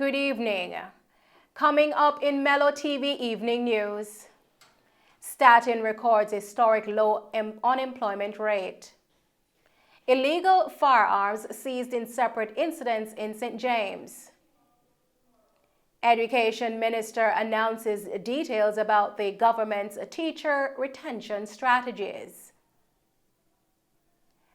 Good evening. Coming up in Mello TV Evening News. Staten records historic low unemployment rate. Illegal firearms seized in separate incidents in St. James. Education Minister announces details about the government's teacher retention strategies.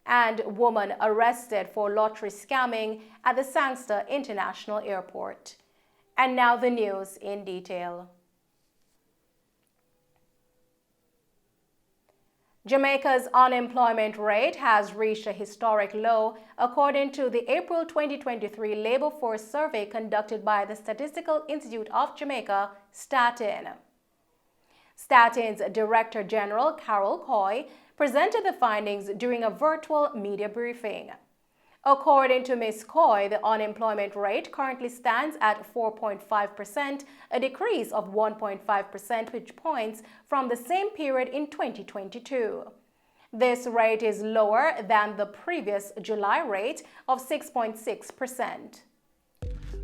And woman arrested for lottery scamming at the Sangster International Airport. And now the news in detail. Jamaica's unemployment rate has reached a historic low, according to the April 2023 labor force survey conducted by the Statistical Institute of Jamaica, Staten. Staten's Director General, Carol Coy, presented the findings during a virtual media briefing. According to Ms. Coy, the unemployment rate currently stands at 4.5%, a decrease of 1.5 percentage points from the same period in 2022. This rate is lower than the previous July rate of 6.6%.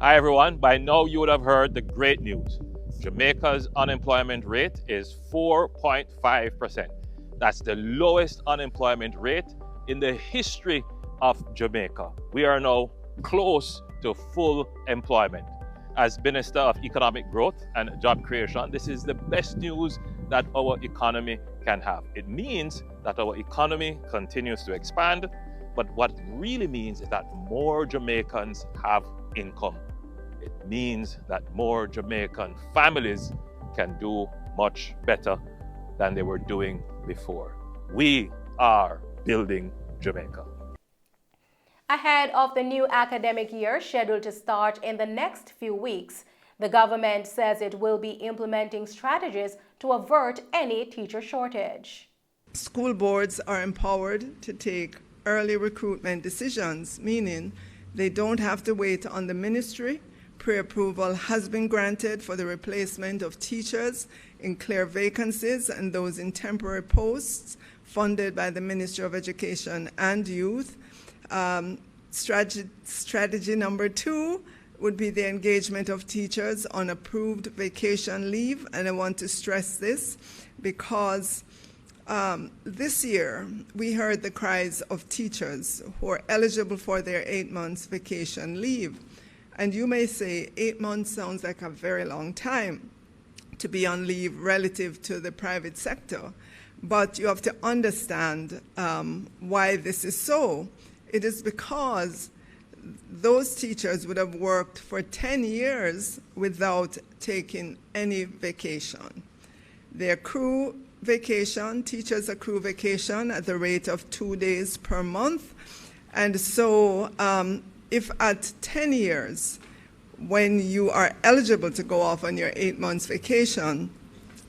Hi everyone, by now you would have heard the great news. Jamaica's unemployment rate is 4.5%. That's the lowest unemployment rate in the history of Jamaica. We are now close to full employment. As Minister of Economic Growth and Job Creation, this is the best news that our economy can have. It means that our economy continues to expand, but what it really means is that more Jamaicans have income. It means that more Jamaican families can do much better than they were doing before. We are building Jamaica. Ahead of the new academic year scheduled to start in the next few weeks, the government says it will be implementing strategies to avert any teacher shortage. School boards are empowered to take early recruitment decisions, meaning they don't have to wait on the ministry. Pre-approval has been granted for the replacement of teachers in clear vacancies and those in temporary posts funded by the Ministry of Education and Youth. Strategy number 2 would be the engagement of teachers on approved vacation leave. And I want to stress this because this year we heard the cries of teachers who are eligible for their 8 months vacation leave. And you may say 8 months sounds like a very long time to be on leave relative to the private sector. But you have to understand why this is so. It is because those teachers would have worked for 10 years without taking any vacation. They accrue vacation, teachers accrue vacation at the rate of 2 days per month. And so if at 10 years, when you are eligible to go off on your 8 months vacation,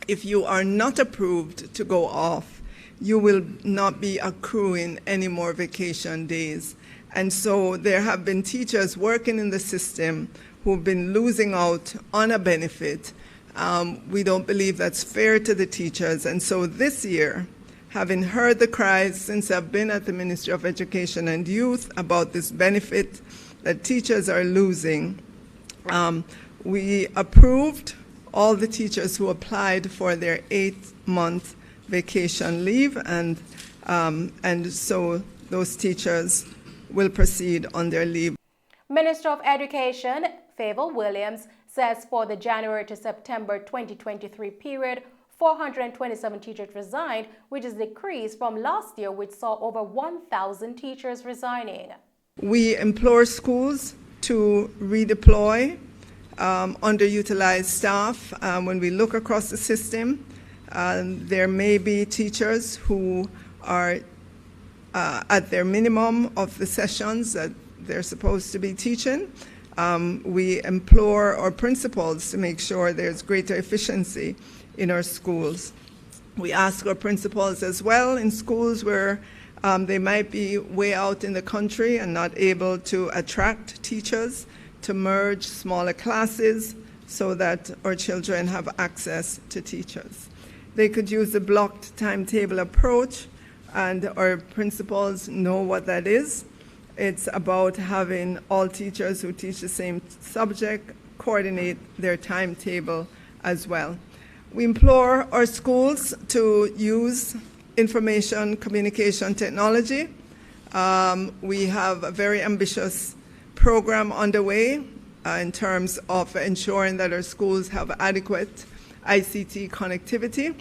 if you are not approved to go off, you will not be accruing any more vacation days. And so there have been teachers working in the system who've been losing out on a benefit. We don't believe that's fair to the teachers. And so this year, having heard the cries since I've been at the Ministry of Education and Youth about this benefit that teachers are losing, we approved all the teachers who applied for their 8-month vacation leave, and so those teachers will proceed on their leave. Minister of Education Favor Williams says for the January to September 2023 period, 427 teachers resigned, which is a decrease from last year, which saw over 1,000 teachers resigning. We implore schools to redeploy underutilized staff. When we look across the system, there may be teachers who are at their minimum of the sessions that they're supposed to be teaching. We implore our principals to make sure there's greater efficiency in our schools. We ask our principals as well in schools where they might be way out in the country and not able to attract teachers to merge smaller classes so that our children have access to teachers. They could use the blocked timetable approach, and our principals know what that is. It's about having all teachers who teach the same subject coordinate their timetable as well. We implore our schools to use information communication technology. We have a very ambitious program underway in terms of ensuring that our schools have adequate ICT connectivity.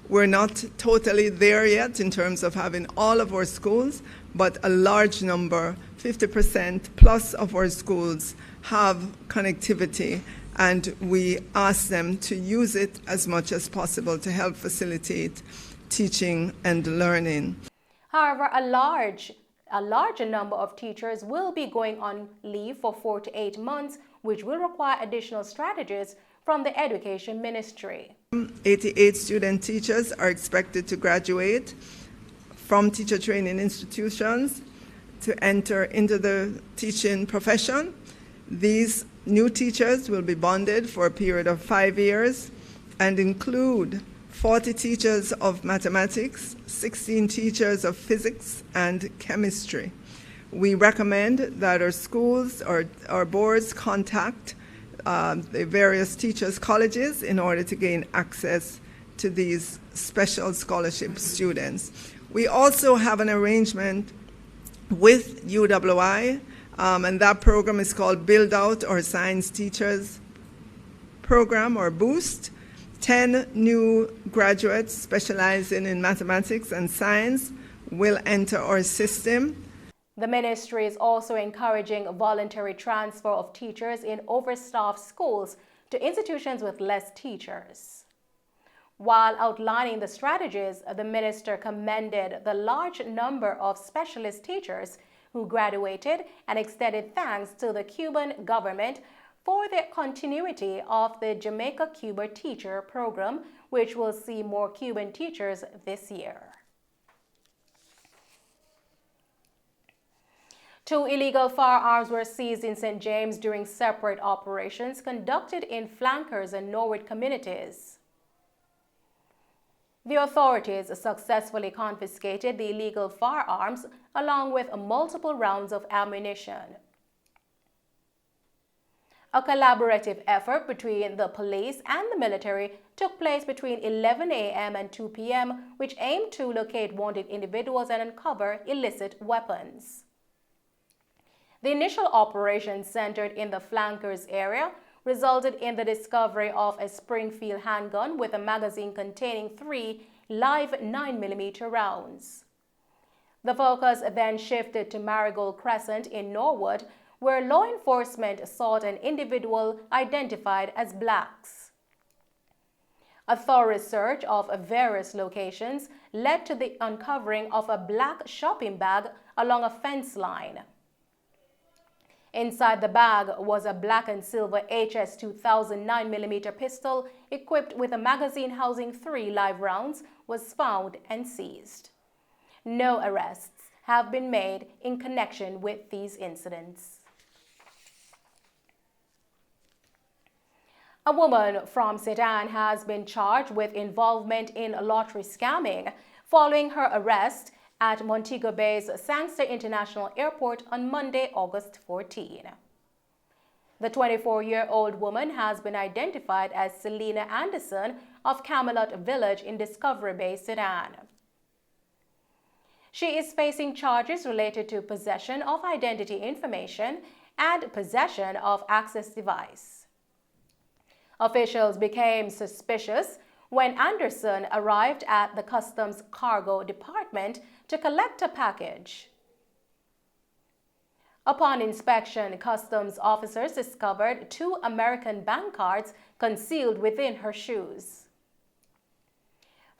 We're not totally there yet in terms of having all of our schools, but a large number, 50% plus of our schools have connectivity, and we ask them to use it as much as possible to help facilitate teaching and learning. However, a larger number of teachers will be going on leave for 4 to 8 months, which will require additional strategies from the Education Ministry. 88 student teachers are expected to graduate from teacher training institutions to enter into the teaching profession. These new teachers will be bonded for a period of 5 years and include 40 teachers of mathematics, 16 teachers of physics and chemistry. We recommend that our schools or our boards contact the various teachers' colleges in order to gain access to these special scholarship students. We also have an arrangement with UWI, and that program is called Build Out or Science Teachers Program or Boost. 10 new graduates specializing in mathematics and science will enter our system. The ministry is also encouraging voluntary transfer of teachers in overstaffed schools to institutions with less teachers. While outlining the strategies, the minister commended the large number of specialist teachers who graduated and extended thanks to the Cuban government for the continuity of the Jamaica-Cuba Teacher Program, which will see more Cuban teachers this year. 2 illegal firearms were seized in St. James during separate operations conducted in Flankers and Norwood communities. The authorities successfully confiscated the illegal firearms along with multiple rounds of ammunition. A collaborative effort between the police and the military took place between 11 a.m. and 2 p.m., which aimed to locate wanted individuals and uncover illicit weapons. The initial operation, centered in the Flankers area, resulted in the discovery of a Springfield handgun with a magazine containing 3 live 9mm rounds. The focus then shifted to Marigold Crescent in Norwood, where law enforcement sought an individual identified as Blacks. A thorough search of various locations led to the uncovering of a black shopping bag along a fence line. Inside the bag was a black and silver HS 2000 9mm pistol equipped with a magazine housing 3 live rounds was found and seized. No arrests have been made in connection with these incidents. A woman from St. Ann has been charged with involvement in lottery scamming following her arrest at Montego Bay's Sangster International Airport on Monday, August 14. The 24-year-old woman has been identified as Selena Anderson of Camelot Village in Discovery Bay, St. Ann. She is facing charges related to possession of identity information and possession of access device. Officials became suspicious when Anderson arrived at the Customs Cargo Department to collect a package. Upon inspection, customs officers discovered 2 American bank cards concealed within her shoes.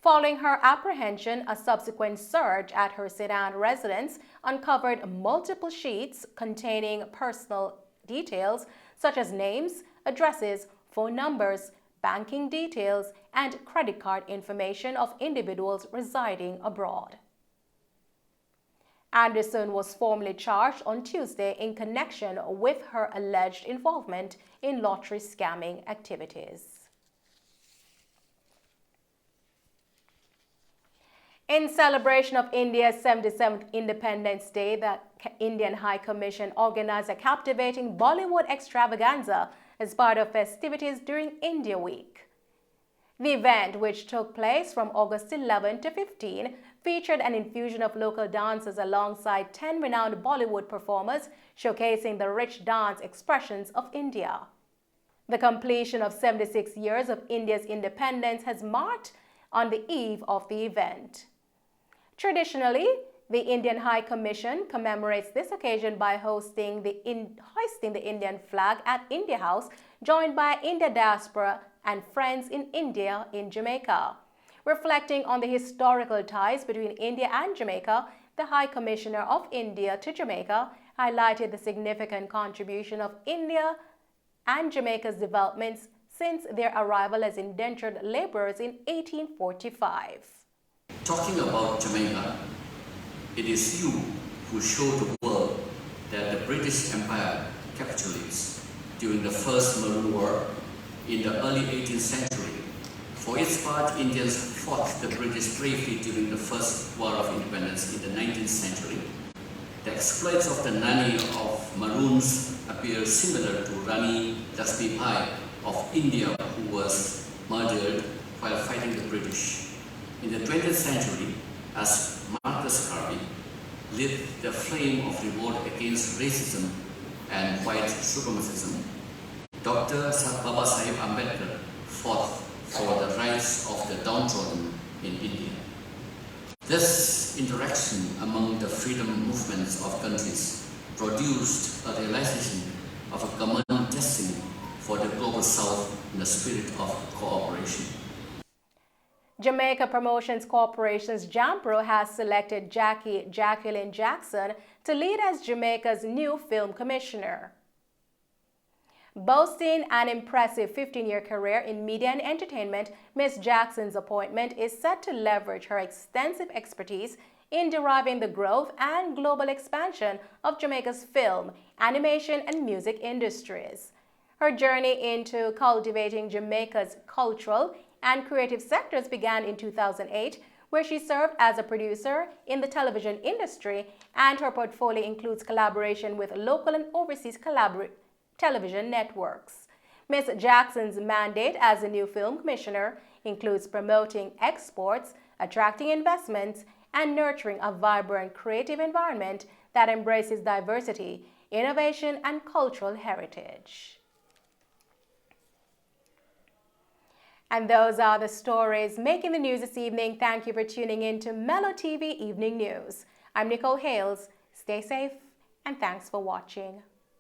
Following her apprehension, a subsequent search at her St. Ann residence uncovered multiple sheets containing personal details such as names, addresses, phone numbers, banking details, and credit card information of individuals residing abroad. Anderson was formally charged on Tuesday in connection with her alleged involvement in lottery scamming activities. In celebration of India's 77th Independence Day, the Indian High Commission organized a captivating Bollywood extravaganza as part of festivities during India Week. The event, which took place from August 11 to 15, featured an infusion of local dancers alongside 10 renowned Bollywood performers, showcasing the rich dance expressions of India. The completion of 76 years of India's independence has marked on the eve of the event. Traditionally, the Indian High Commission commemorates this occasion by hoisting the Indian flag at India House, joined by India diaspora and friends in India in Jamaica. Reflecting on the historical ties between India and Jamaica, the High Commissioner of India to Jamaica highlighted the significant contribution of India and Jamaica's developments since their arrival as indentured laborers in 1845. Talking about Jamaica, it is you who show the world that the British Empire capitulates during the First Maroon War in the early 18th century. For its part, Indians fought the British bravely during the First War of Independence in the 19th century. The exploits of the Nani of Maroons appear similar to Rani Lakshmi Bai of India, who was murdered while fighting the British. In the 20th century, as Marcus Garvey lit the flame of revolt against racism and white supremacism, Dr. Babasaheb Ambedkar fought for the rights of the downtrodden in India. This interaction among the freedom movements of countries produced a realization of a common destiny for the Global South in the spirit of cooperation. Jamaica Promotions Corporation's JAMPRO has selected Jacqueline Jackson to lead as Jamaica's new film commissioner. Boasting an impressive 15-year career in media and entertainment, Ms. Jackson's appointment is set to leverage her extensive expertise in deriving the growth and global expansion of Jamaica's film, animation, and music industries. Her journey into cultivating Jamaica's cultural and creative sectors began in 2008, where she served as a producer in the television industry, and her portfolio includes collaboration with local and overseas television networks. Ms. Jackson's mandate as a new film commissioner includes promoting exports, attracting investments, and nurturing a vibrant creative environment that embraces diversity, innovation, and cultural heritage. And those are the stories making the news this evening. Thank you for tuning in to Mello TV Evening News. I'm Nicole Hales. Stay safe and thanks for watching.